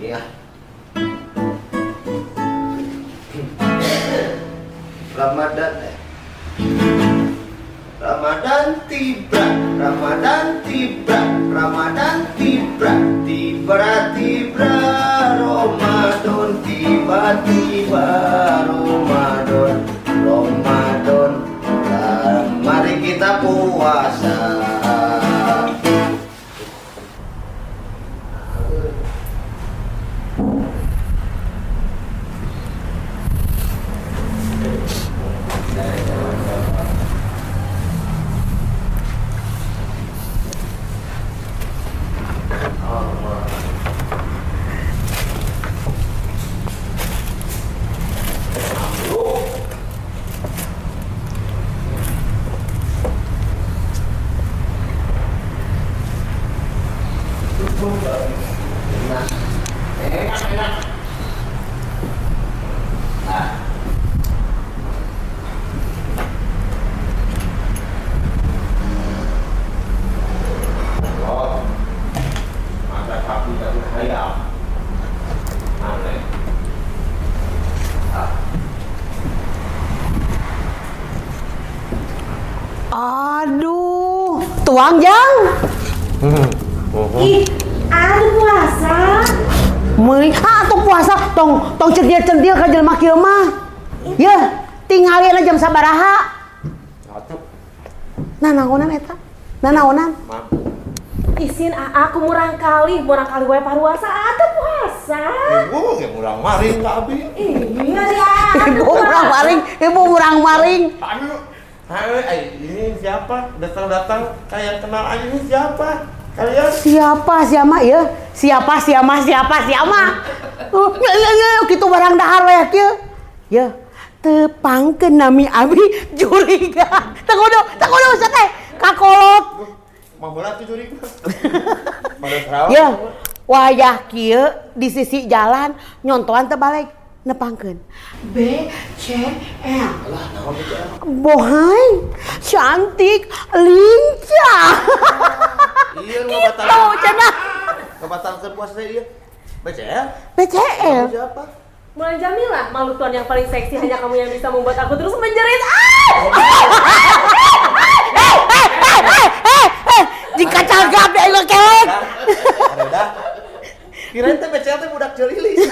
Iya. Ramadan Ramadan tiba, Ramadan tiba, Ramadan tiba, tiba-tiba Ramadan, tiba-tiba Ramadan, Ramadan. Mari kita puasa. Aduh, tuang Jang. Ih, aduh puasa. Meuing atuh puasa tong cendil-cendil ka jelema kieu mah. Ya, tingalieun jam sabaraha? Nah, naonan eta? Nah, naonan? Isin aku murang kali wae paruasa atuh puasa. Ibu ge urang maring ka abi. Iya ya. Ibu urang maring. Aduh. Hai, ini siapa? Datang-datang kayak kenal aja, ini siapa? Kalian? Siapa ya? Siapa? Ya, kitu barang dahar we kieu. Ya, tepangkeun nami abi juriga. Tanggodo teh kakolot. Mambola tuh juriga. Ya, wayah kieu di sisi jalan nyontoan teu balik. Nepangkeun BCL. Lah, naon BCL? Bohai, cantik, lincah. Iya, nu batal. Oh, cenah. Kebatalkeun puasa ieu. BCL? BCL. Siapa? Mulan Jamila, makhluk Tuhan yang paling seksi, hanya kamu yang bisa membuat aku terus menjerit. Jika cagap deh lo kelek. Ada. Kirain teh BCL teh budak celilis.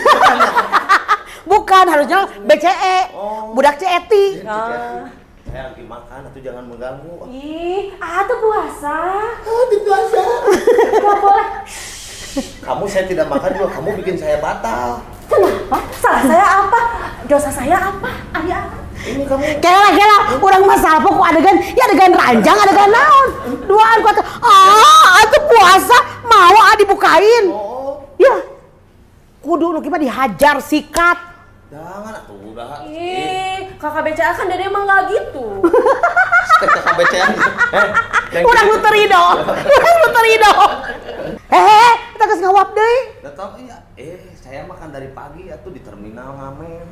Bukan, harusnya BCE. Budak CETI. Saya lagi makan, atau jangan mengganggu. Ih, atuh puasa. Di puasa. Gak boleh. Kamu saya tidak makan juga, kamu bikin saya batal. Kenapa? Salah saya apa? Dosa saya apa? Ayah apa? Ini kamu. Kela, urang masalah pokok adegan, ya adegan ranjang, adegan naon. Duaan kata, atuh puasa mau dibukain. Ya. Kudu nu kieu dihajar sikat. Jangan atuh udah. Ih, kakak BCA kan dede emang gak gitu. Kakak BCA. Urang nu terido. Kita geus ngawap deui. Datang iya. Saya makan dari pagi atuh di terminal ngamen.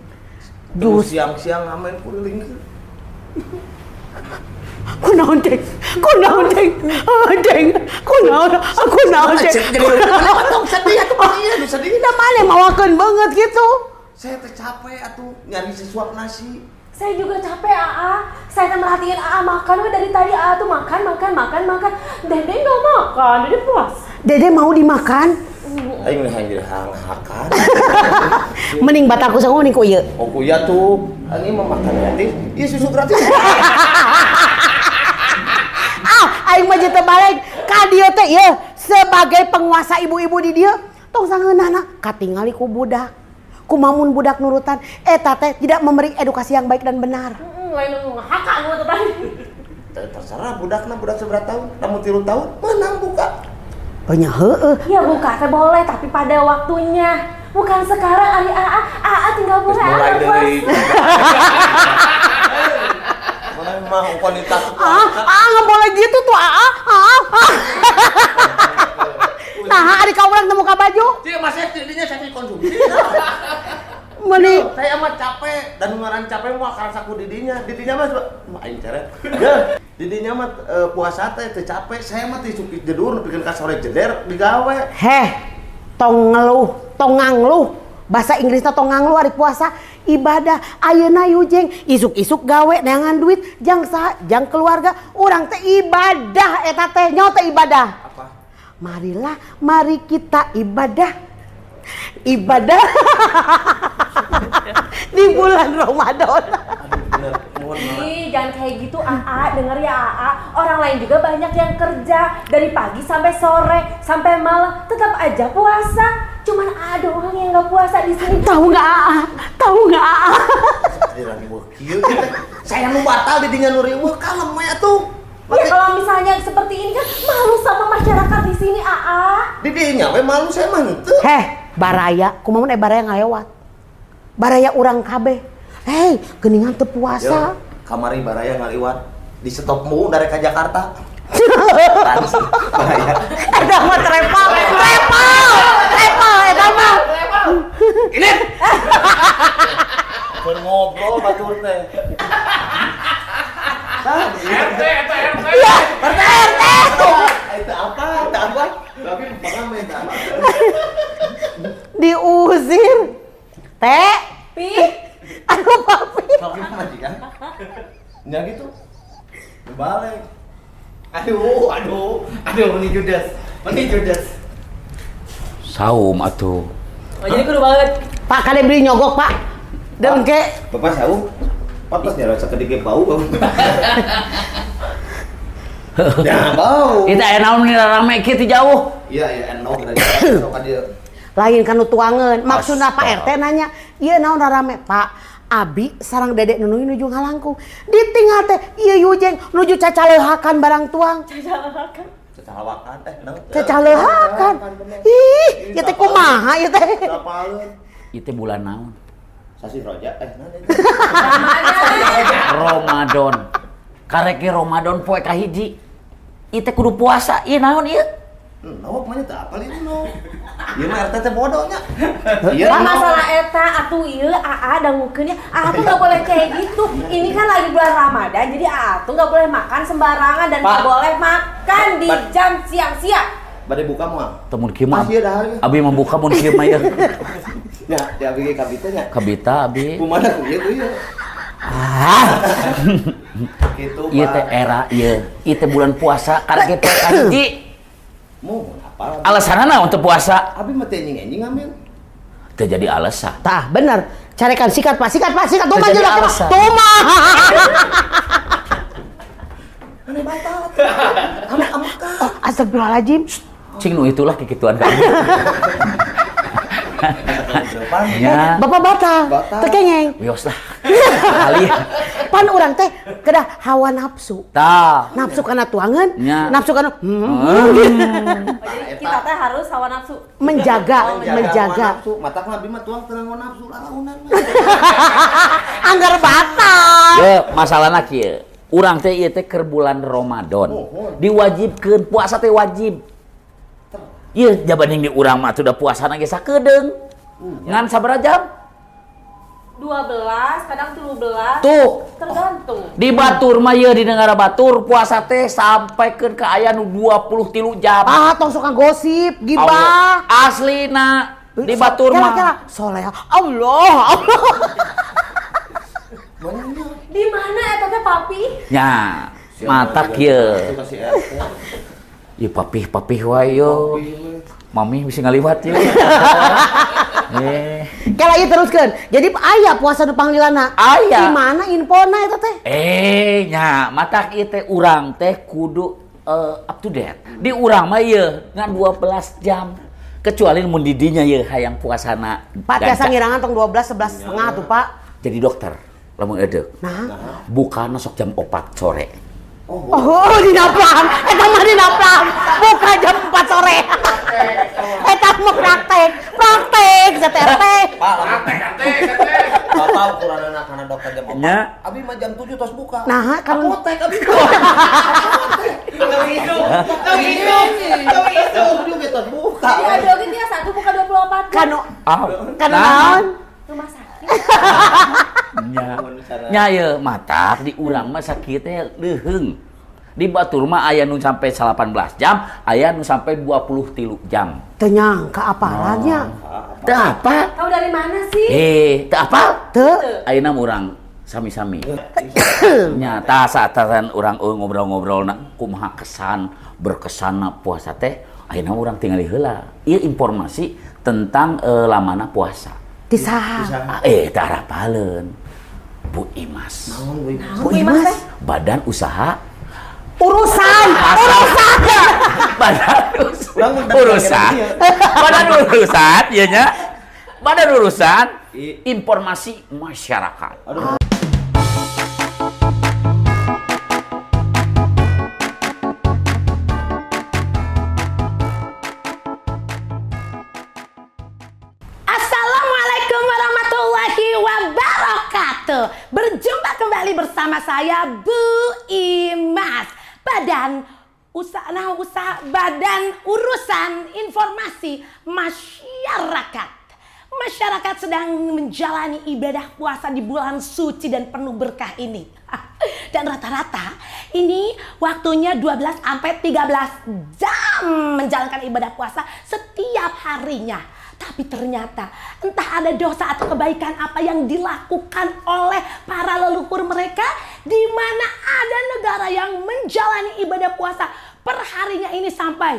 Terus siang-siang ngamen kuliling. Kunaon ceng? Kunaon ceng? Sedih. Da mane mawakeun banget gitu. Saya teh capek atuh nyari sesuap nasi. Saya juga capek Saya teh merhatiin makan we dari tadi tuh makan. Dede nggak makan, Dede puasa. Dede mau dimakan. Aing meh hang-hakan. Mending bataku sangu mending ku ieu. Oh kuya tuh. Ini mah makan gratis. Iya susu gratis. Aing mah teu balik ka dieu teh ieu sebagai penguasa ibu-ibu di dieu tong sangeunana katingali ku budak. Kumamun budak nurutan, eta teh tidak memberi edukasi yang baik dan benar. Lain ngahaka nu tadi. Terserah budakna, budak seberapa tahun? Namun 3 tahun, menang buka. Banyak heueuh. Ya buka teh boleh, tapi pada waktunya. Bukan sekarang ari tinggal boleh mulai dari mulai mah wanita. Nggak boleh gitu tuh Nah, adik kau orang temu ka baju. Cik, masih jadinya saya konsumsi. Meni, saya amat capek dan ngaran capek mah karena saku didinya mah aing ceret. Ya, didinya mah puasa teh teu capek, saya mah teh suki jedur bikin ka sore jeder digawe. Heh. tong ngangluh. Bahasa Inggrisna tong ngangluh ari puasa ibadah. Ayeuna yujeng isuk-isuk gawe neangan duit jang keluarga urang teh ibadah eta teh nyaho teh ibadah. Apa? Mari kita ibadah di bulan Ramadan. Ih, jangan kayak gitu AA, denger ya AA. Orang lain juga banyak yang kerja dari pagi sampai sore sampai malam tetap aja puasa. Cuman AA doang yang nggak puasa di sini. Tahu nggak AA? Saya nu batal di dengan nuriweuh kalem ya tuh. Ya kalau misalnya seperti ini kan malu sama masyarakat di sini AA. Di dinya we malu saya mah henteu. Baraya, kumaha baraya ngalewat. Baraya urang kabeh. Geuningan teu puasa. Kamari baraya ngaliwat di stopmu dari ke Jakarta. Baraya. Eta mah trepal eta mah. Ini. Keur ngobrol batur teh. RT. Iya, RT. Itu apa? Tapi pengamen tak. Diusir. Teh. Pi. Aduh papi. Tapi majikan. Nya gitu. Balik. Aduh, ini Judas. Saum atuh. Oh, jadi kudu banget. Pak kade beli nyogok, Pak. Dengke. Bapak saung. Patos nya rasa kedige bau. Ya, bau. Kita naon nih rame kitu jauh. Iya, enak geus sok ka dieu. Lain kan tuangan. Maksudna Pak RT nanya, "Ieu naon rame, Pak?" Abi sareng dedek nunuy nuju ngalangkung. Ditinggal teh ieu yujeng nuju cacaleuhakan barang tuang. Cacalawakan Cacaleuhakan. Ih, ieu teh kumaha ieu teh? Sapaleun. Itu bulan naon? Sasi Roja Ramadan. Karek Ramadan poe kahiji. Ieu kudu puasa. Ieu naon ieu? Nawak mah teh apal ini no. Ieu mah RT teh bodohnya. Nah, masalah eta atuh ieu AA dangukeun ya. AA tuh enggak boleh kayak gitu. Ini kan lagi bulan Ramadan, jadi AA tuh enggak boleh makan sembarangan dan enggak boleh makan di jam siang-siang. Bade buka moal. Temun kieu mah. Masih ada harga. Abi membuka mun kieu mah ya. Ya, di abi ge kabita nya. Kabita abi. Kumaha ku ieu ieu. Gitu, Pak. Ieu teh era ieu. Ieu teh bulan puasa karek poe kahiji. Mau apa? Alasanna naon teu puasa? Abi mah teh enjing ngambil. Teu jadi alasan. Tah, bener. Carekan sikat Pak, sikat. Tuh mah Jadi jelas. alasan. Tuh mah. Ane batal. Amak-amakan. Oh, astagfirullahaladzim. Cing nu itulah kikituan kamu. Ya. Bapak batal. Terkengeng. Wios lah. Kali. Pan urang teh kedah hawa nafsu. Tah. Nafsu kana tuangan, Nya. nafsu kana Jadi kita teh harus hawa nafsu. menjaga. Matak nabi mah tuang tenang nafsu lalaunan. Anggar batal. Ye, masalahna kieu. Urang teh ieu teh keur bulan Ramadan. Diwajibkeun puasa teh wajib. Ieu jabanding di urang mah udah puasana ge sakedeung. Ngan sabaraha jam? 12, kadang 13. Tuh. Tergantung. Di Batur mah ieu di negara Batur puasa teh sampaikeun ka aya nu 23 jam. Tong suka gosip, gibah. Aslina di Batur mah. Kira-kira soleh. Allah. Di mana eta teh papi? Nya, matak ieu. Ieu papih wae yo. Mami bisa ngaliwat ya. Kala ieu teruskeun. Jadi aya puasa nu panggilana. Aya. Di mana infona eta teh? Nya, matak ieu teh urang teh kudu up to date. Di urang mah ieu ngan 12 jam. Kecuali mun di dinya ieu hayang puasana. Pak biasa ngirangan tong 12 11 setengah tuh, Pak. Jadi dokter lamun edeuk. Nah. Bukana sok jam 4 sore. Oh, dinaplang. Eta mah dinaplang. Buka jam 4 sore. Eta mah praktek. ZTRT. Pak, bapak ukuranna kana dokter jam 4. Nya. Abi mah jam 7 tos buka. Nah, kan Apotek abi. Itu tos buka. Jadi ada oge dia satu buka 24 jam. kan naon? Rumah sakit. Nya ieu matak di urang mah sakieu teh leuheung. Di batur mah aya nu sampai 18 jam, aya nu sampai 23 jam. Teu nyangka apalanya. Teu apa? Tahu dari mana sih? Teu apa? Teu. Ayeuna urang sami-sami. Nyata saatan urang ngobrol-ngobrol kumaha kesan berkesanna puasa teh, ayeuna urang tingali heula. Ieu informasi tentang lamana puasa. Di saha? Teu harapaleun. Bu Imas. Bu Imas Badan Usaha urusan Badan urusan ieu nya. Badan urusan informasi masyarakat. Assalamualaikum warahmatullahi wabarakatuh. Berjumpa kembali bersama saya Bu Imas, Badan Urusan Informasi Masyarakat. Masyarakat sedang menjalani ibadah puasa di bulan suci dan penuh berkah ini. Dan rata-rata ini waktunya 12 sampai 13 jam menjalankan ibadah puasa setiap harinya. Tapi ternyata entah ada dosa atau kebaikan apa yang dilakukan oleh para leluhur mereka, di mana ada negara yang menjalani ibadah puasa perharinya ini sampai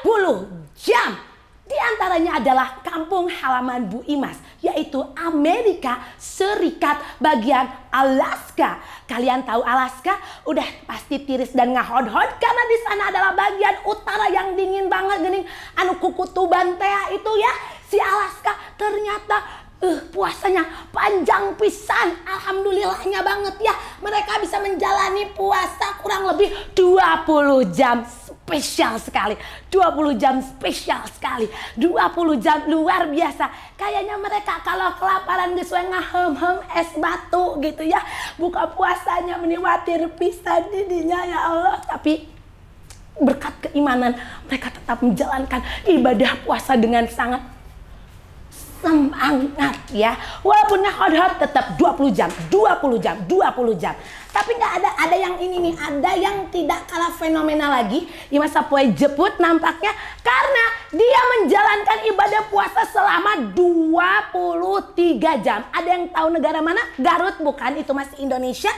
20 jam. Di antaranya adalah kampung halaman Bu Imas, yaitu Amerika Serikat bagian Alaska. Kalian tahu Alaska? Udah pasti tiris dan ngahod-hod karena di sana adalah bagian utara yang dingin banget geuning anu kukutuban teh itu ya. Si Alaska ternyata puasanya panjang pisan. Alhamdulillahnya banget ya. Mereka bisa menjalani puasa kurang lebih 20 jam. Spesial sekali, 20 jam spesial sekali, 20 jam luar biasa. Kayaknya mereka kalau kelaparan geus we ngahem-hem es batu gitu ya. Buka puasanya meniwatir pisan didinya ya Allah. Tapi berkat keimanan mereka tetap menjalankan ibadah puasa dengan sangat semangat ya. Walaupun hot tetap 20 jam. Tapi nggak ada yang ini nih, ada yang tidak kalah fenomenal lagi. Imas Sapoe jeput nampaknya karena dia menjalankan ibadah puasa selama 23 jam. Ada yang tahu negara mana? Garut bukan, itu masih Indonesia.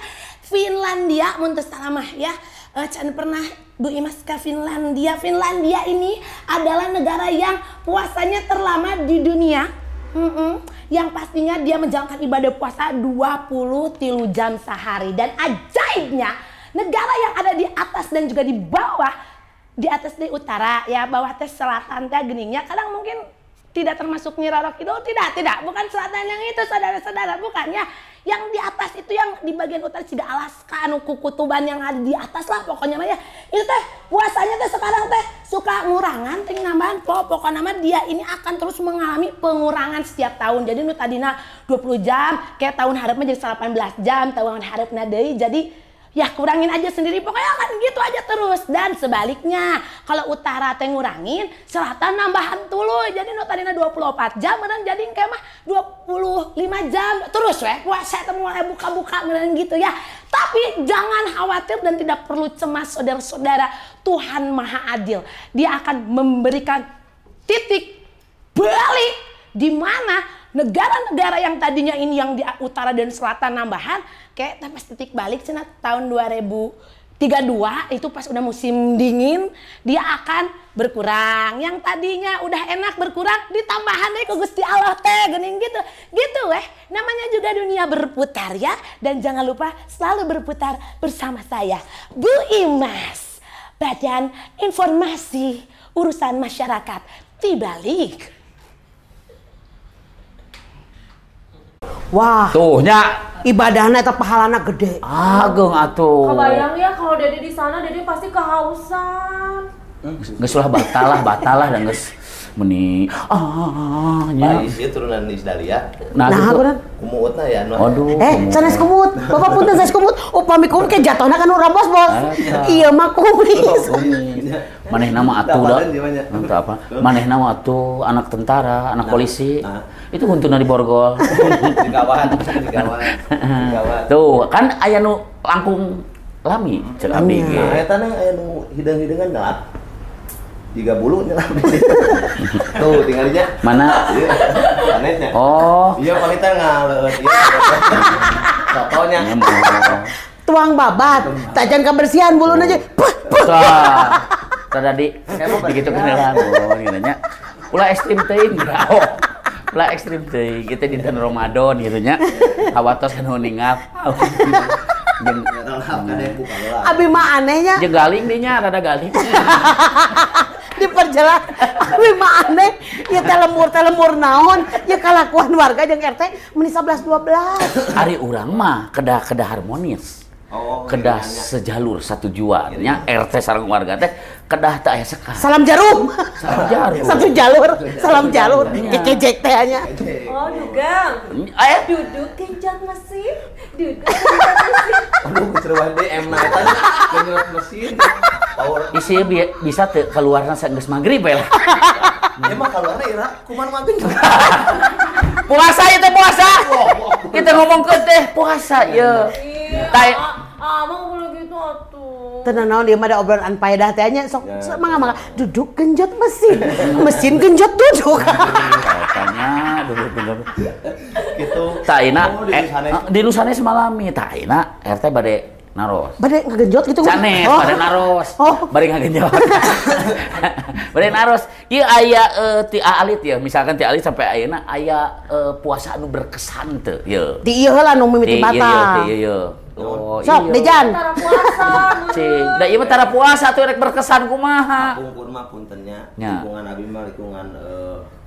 Finlandia, muntus salamah ya. Can pernah Bu Imas ke Finlandia. Finlandia ini adalah negara yang puasanya terlama di dunia. Yang pastinya dia menjalankan ibadah puasa 23 jam sehari. Dan ajaibnya negara yang ada di atas dan juga di bawah, di atas di utara ya, bawah teh selatan teh geningnya kadang mungkin tidak termasuk Nyiroro Kidul, tidak, bukan selatan yang itu saudara-saudara, bukan ya. Yang di atas itu yang di bagian utara Ciga Alaska, anu kukutuban yang ada di atas lah pokoknya mah ya. Itu teh puasanya teh sekarang teh suka ngurangan, ting nambahan pokoknya mah dia ini akan terus mengalami pengurangan setiap tahun. Jadi nu tadina 20 jam, kayak tahun harapnya jadi 18 jam, tahun harapnya deui jadi ya kurangin aja sendiri, pokoknya kan gitu aja terus. Dan sebaliknya kalau utara teh ngurangin, selatan nambahan tuluy. Jadi nu tadina 24 jam meureun jadi kayak mah 25 jam terus we puasa teh mulai buka-buka meureun gitu ya. Tapi jangan khawatir dan tidak perlu cemas saudara-saudara. Tuhan Maha Adil. Dia akan memberikan titik balik di mana negara-negara yang tadinya ini yang di utara dan selatan nambahan kayak pas titik balik cina tahun 2032 itu pas udah musim dingin dia akan berkurang. Yang tadinya udah enak berkurang ditambahan deh ke Gusti Allah teh geuning gitu namanya juga dunia berputar ya. Dan jangan lupa selalu berputar bersama saya Bu Imas, Badan Informasi Urusan Masyarakat Tibalik. Wah, Tuh nya ibadahnya atau pahalana gede. agung atuh. Kebayang ya kalau Dede di sana, Dede pasti kehausan. Geus ulah batalah dan geus meni nya. Ieu turunan Isdalia. Nah, bener. Kumuutna ya. Aduh. Sanes kumut. Bapak punten sanes kumut. Upami kumut ke jatuhna kan urang bos-bos. Iya mah kumis. Manehna mah atuh da. Entah apa. Manehna mah atuh anak tentara, anak polisi. Itu huntuna di borgol. Di kawan. Tuh, kan aya nu langkung lami cek abdi ge. Nah, eta nih aya nu hideung-hideungan galak. 3 bulu nya. Tuh, tinggalnya. Mana? Anehnya. Oh. Iya, palitan ngaleut ieu. Fotonya. Tuang babat, tajan kebersihan buluna aja. Tah tadi begitu kenalan gitu nya. Ulah ekstrim teuing brao. Ulah ekstrim teuing kita di bulan Ramadan gitu nya. Hawatos anu ningap. Jeung Abi mah anehnya. jeung galing dieu nya rada galing. Diperjelas abi mah aneh ya telemur naon ya kalakuan warga jeung RT meni 11 12 Ari urang mah kedah harmonis. Kedah sejalur satu juan nya RT sareng warga teh kedah teu aya sekar. salam jarum satu jalur salam jalur kekejek teh nya. Oh, dugang. Duduk genjot mesin. Duduk genjot mesin. Aduh, cerewah DM na eta genjot mesin. Power. Isi bisa teu keluarna saenggeus magrib we lah. Ieu mah kaluarna ira kumaha magrib. Puasa ieu teh puasa. Kita ngomongkeun teh puasa ieu. Mah boleh gitu atuh. Tenan naon dia mah ada obrolan faedah teh nya sok mangga duduk genjot mesin genjot duduk. Katanya duduk Gitu. tah ayeuna di lusane semalami tah ayeuna RT bade naros. Bade ngegenjot gitu. Sanes bade naros. Bade ngagenjot. Bade naros. Ieu aya ti alit ya, misalkan ti alit sampai ayeuna aya puasa anu berkesan teu ieu. Di ieu heula nu mimiti batal. Ti ieu. Oh, sok dejan. Tara puasa. Cing, da ieu mah tara puasa tuh rek berkesan kumaha. Pungkur mah puntennya. Nya. Lingkungan abi mah lingkungan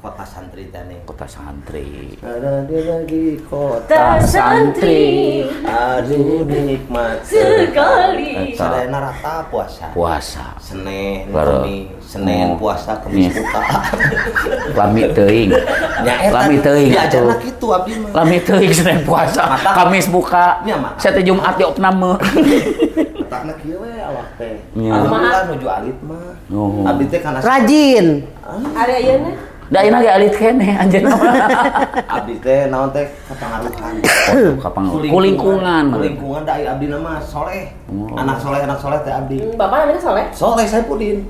kota santri teh nih. Kota santri. Ada dia lagi kota Tersantri. aduh nikmat Sekali. Sadayana rata puasa. Puasa. Senin, Baru. Kamis, Senin puasa, Kamis buka. Lami teuing. Lami teuing atuh. Diajarna kitu abdi mah. Lami teuing Senin puasa, Kamis buka. Nya, mata. Saya teh Jumat di opname. Letakna kieu we awak teh. Nya. Alhamdulillah nuju alit mah. Oh. Abdi teh kana Rajin. Ari ayeuna Da ayeuna ge alit keneh anjeunna. abdi teh naon teh kapangaruhan. Kapang kulingkungan. Lingkungan da abdi mah soleh. Anak soleh teh abdi. Bapak namanya Soleh? Soleh Saipudin.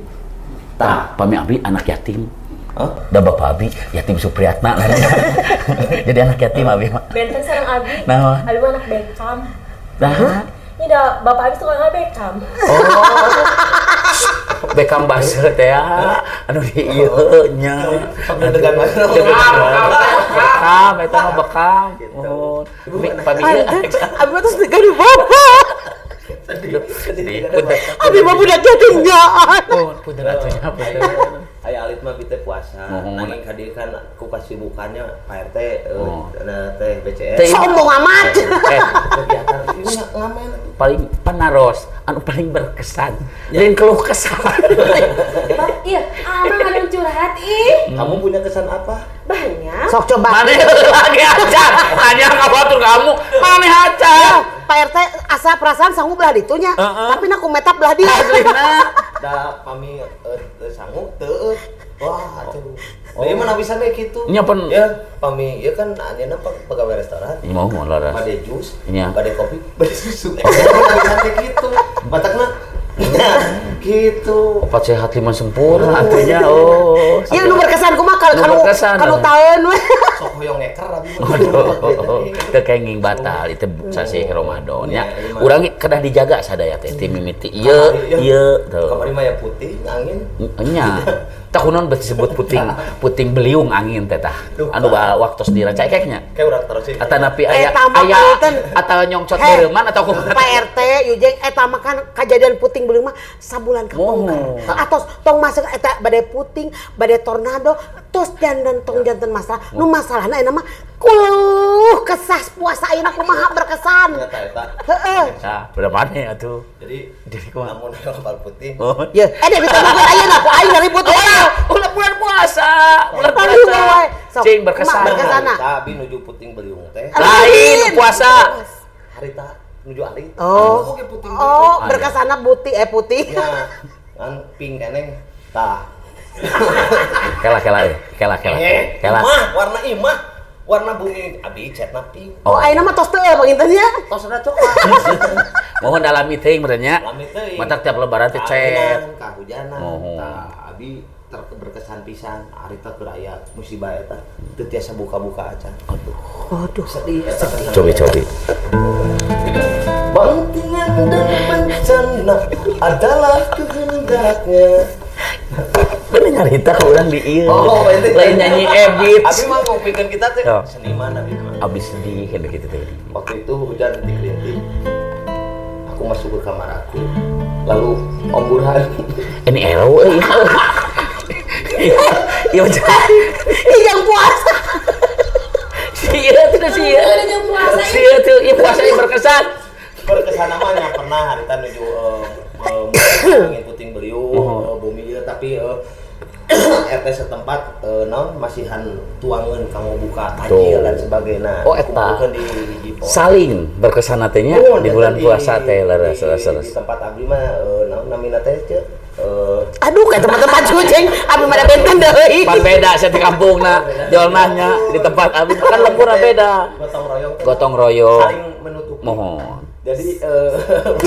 Tah, pami abdi anak yatim. Hah? Da bapak abi yatim Supriyatna. Jadi anak yatim abi mah. Benteng sareng Abi. Naon? Abi mah anak Beckham. Dah. Ini dah bapak Abi suka nggak Beckham. Bekam basa teh anu di ieu nya. Dengan mana? Bekam eta mah bekam. Oh. Pami Abi mah terus di bapak. Abi mah budak yatimnya. Oh, punten atunya punten. Aya alit mah bite puasa. Nanging hadir kan ku kasibukannya Pak RT teh BCS. Sombong amat. Kegiatan ini ngamen. Paling penaros anu paling berkesan. Lain keluh kesah. Iya, Amang ada yang curhat ih. Kamu punya kesan apa? Banyak. Sok coba. Mane lagi aja. Tanya kabatur kamu. Mane aja. Pak RT asa perasaan sanggup belah ditunya. Tapi nak kumetap belah dia. Da pami sanggup teu. Wah, atuh. Dari mana bisa kayak gitu? Nya pen Ya, pami ya kan anjeunna pegawai restoran. mau laras. Bade jus, Nya. bade kopi, bade susu. Mana bisa kayak gitu? Batakna gitu. Opat sehat lima sempurna atunya. Oh. Ya nu berkesan kumaha Nu berkesan. kalau taeun we. Sok hoyong ngeker abi mah. Waduh, kekenging batal itu sasi Ramadan nya. Urang kedah dijaga sadaya teh ti mimiti ieu tuh. Kamari mah ya putih, angin. Nya. Tahunan berarti disebut puting beliung angin teh tah. Anu waktos dirancai keknya. Kayak urang terusin. Eta napi aya tamah panten. atau nyongcot beureman atau kumaha? Pak RT Yujeng eta mah kan kejadian puting beliung mah sabulan kabongkar. Atos tong masuk eta bade puting, bade tornado, tos janten tong janten masalah. Nu masalahna eta mah kuluh kesah puasa ayeuna kumaha berkesan. Ternyata eta. Heeh. Nah, berapa nih atuh? Jadi kumaha? namun kapal putih. Oh. Ya, ada bisa ngomong ayeuna ku aing ribut Ulah bulan puasa. Bulan Aduh, puasa. woy. Sok, Cing berkesan. kumaha berkesan? Kesana. Tapi nuju puting beliung teh. Lain puasa. Harita nuju alit. Oh. Oke puting Oh, berkesana putih putih. Ya, kan pink keneng. Tah. Kela. Imah, warna imah. warna bumi abi cat napi. Oh, ayeuna mah tos teu pangintanya. Tos ada coklat. Mohon dalam meeting berenya. Lami teuing. Mata tiap lebaran teh cet. Kahujanan. Tah abi berkesan pisan ari teh keur aya musibah eta teu tiasa buka-buka acan. Aduh, Sedih. Cobi. Bantingan dan bencana adalah kehendaknya. Bener nyarita ke urang di ieu. Oh, itu lain nyanyi Ebit. Abi mah ngopikeun kita teh Oh. seniman abi mah. Abis sedih kan gitu teh. Waktu itu hujan rintik-rintik. Aku masuk ke kamar aku. Lalu Om Burhan. Ini ero euy. Iya jadi. yang puasa. Iya tuh sih. Yang puasa ini. Iya tuh, iya puasa yang berkesan. Berkesan namanya pernah harita nuju ngikutin beliau bumi ieu tapi RT setempat naon masihan tuangan kanggo buka tajil dan sebagainya. Oh, eta. Kumpulkeun di hiji pos. Saling berkesan teh di bulan puasa teh leres. Di tempat abdi mah naon namina teh teu Aduh, kayak tempat-tempat cucing, abi mah ada benten deui. pan beda saya di kampungna jolnahnya di tempat abi kan lembur beda gotong royong saling menutupi. mohon Jadi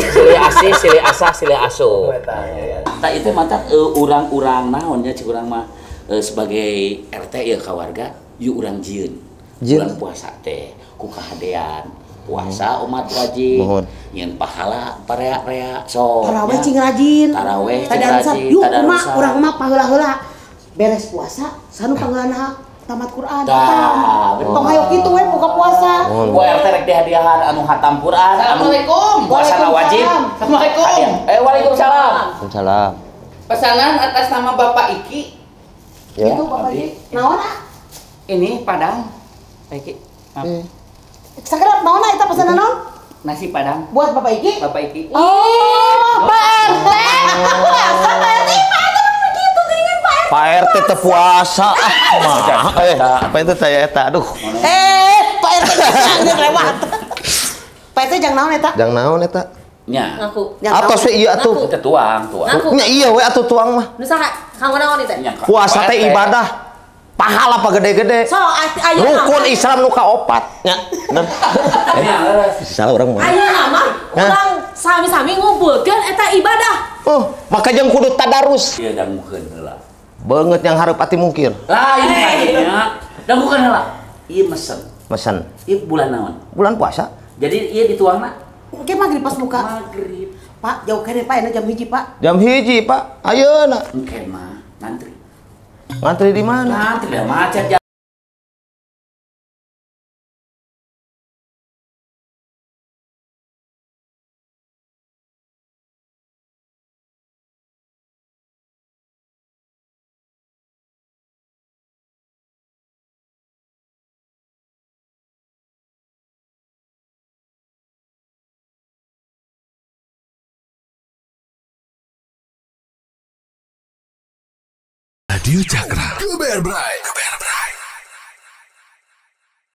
silih asih silih asah silih asuh eta ya. tak itu mata urang-urang naonnya cik urang mah sebagai RT ya kawarga yuk urang jieun bulan puasa teh ku kahadean puasa umat wajib nyeun pahala parea-rea sok Taraweh cing rajin. taraweh cing Tadarusan. rajin Yuk, tadarusan. emak urang mah paheula-heula. Beres puasa, sanu panggalana tamat Quran. Tah, bener. Tong hayo kitu we buka puasa. Ku RT rek dihadiahan anu hatam Quran, anu Assalamualaikum. puasa wajib. Assalamualaikum. Waalaikumsalam. Waalaikumsalam. Pesanan atas nama Bapak Iki. Ya. Itu Bapak Ji. Naon ah? Ini Padang. Pak Iki. Maaf. Sakedap naon ah eta pesanan naon? Nasi Padang. Buat Bapak Iki? Bapak Iki. Oh, Pak RT. Pak RT teh puasa. Apa itu saya eta? Aduh. Pak RT jangan lewat. Pak RT jangan naon eta? Jang naon eta? Nya. Ngaku. Atos we ieu atuh. Teu tuang. Ngaku. Nya iya we atuh tuang mah. Nu saha? Kanggo naon ieu teh? Nya, Puasa teh RT. ibadah. Pahala pa gede-gede. So, aya Rukun Islam nu kaopat. Nya. Nya, leres. Salah urang mah. aya nama urang sami-sami ngumpulkeun eta ibadah. Oh, maka jeung kudu tadarus. Ieu dangukeun heula. Beungeut yang hareup ati mungkir. Lah ini kayaknya dangukeun heula. Ieu mesen. Mesen. Ieu bulan naon? Bulan puasa. Jadi ieu dituangna Oke, maghrib pas buka. magrib. Pak, jauh kene Pak, enak jam 1 Pak. Jam 1 Pak. Ayeuna. Engke mah ngantri. Ngantri di mana? Ngantri dah macet ya. Radio Cakra. Geber Bray.